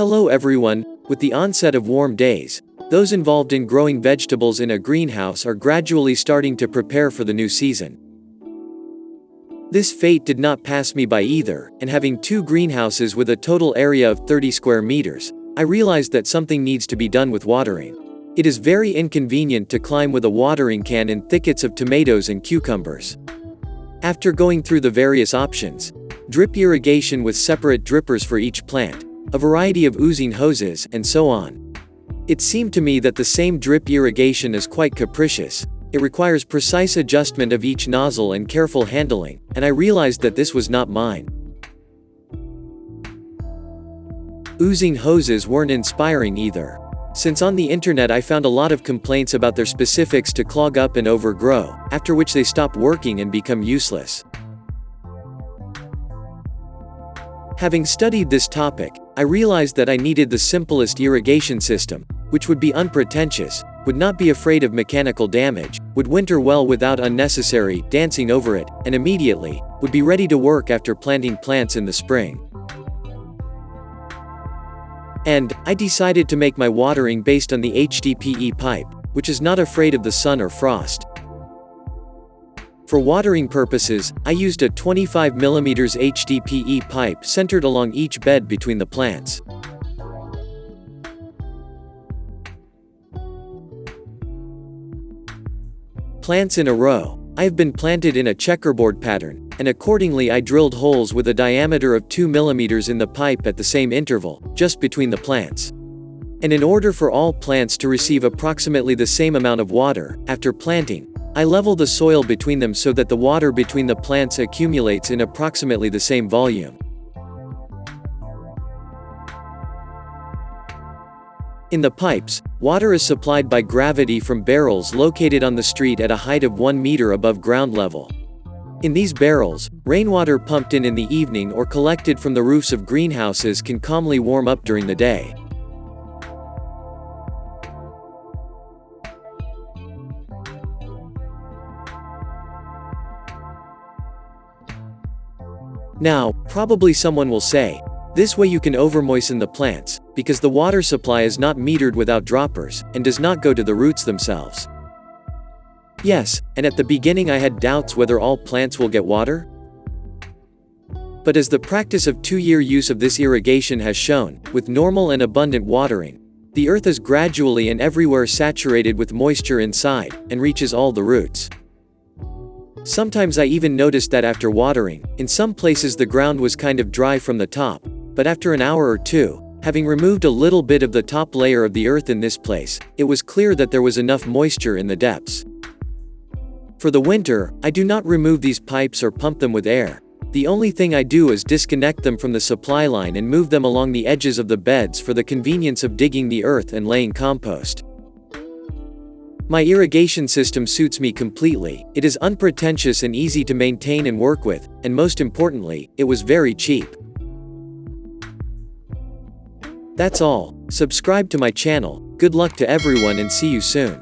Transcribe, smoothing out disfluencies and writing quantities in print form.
Hello everyone. With the onset of warm days, those involved in growing vegetables in a greenhouse are gradually starting to prepare for the new season. This fate did not pass me by either, and having two greenhouses with a total area of 30 square meters, I realized that something needs to be done with watering. It is very inconvenient to climb with a watering can in thickets of tomatoes and cucumbers. After going through the various options, drip irrigation with separate drippers for each plant, a variety of oozing hoses, and so on. It seemed to me that the same drip irrigation is quite capricious. It requires precise adjustment of each nozzle and careful handling, and I realized that this was not mine. Oozing hoses weren't inspiring either. Since on the internet I found a lot of complaints about their specifics to clog up and overgrow, after which they stop working and become useless. Having studied this topic, I realized that I needed the simplest irrigation system, which would be unpretentious, would not be afraid of mechanical damage, would winter well without unnecessary dancing over it, and immediately would be ready to work after planting plants in the spring. And I decided to make my watering based on the HDPE pipe, which is not afraid of the sun or frost. For watering purposes, I used a 25 mm HDPE pipe centered along each bed between the plants. Plants in a row. I have been planted in a checkerboard pattern, and accordingly I drilled holes with a diameter of 2 mm in the pipe at the same interval, just between the plants. And in order for all plants to receive approximately the same amount of water, after planting, I level the soil between them so that the water between the plants accumulates in approximately the same volume. In the pipes, water is supplied by gravity from barrels located on the street at a height of 1 meter above ground level. In these barrels, rainwater pumped in the evening or collected from the roofs of greenhouses can calmly warm up during the day. Now, probably someone will say, this way you can overmoisten the plants, because the water supply is not metered without droppers, and does not go to the roots themselves. Yes, and at the beginning I had doubts whether all plants will get water. But as the practice of 2-year use of this irrigation has shown, with normal and abundant watering, the earth is gradually and everywhere saturated with moisture inside, and reaches all the roots. Sometimes I even noticed that after watering, in some places the ground was kind of dry from the top, but after an hour or two, having removed a little bit of the top layer of the earth in this place, it was clear that there was enough moisture in the depths. For the winter, I do not remove these pipes or pump them with air. The only thing I do is disconnect them from the supply line and move them along the edges of the beds for the convenience of digging the earth and laying compost. My irrigation system suits me completely. It is unpretentious and easy to maintain and work with, and most importantly, it was very cheap. That's all. Subscribe to my channel. Good luck to everyone and see you soon.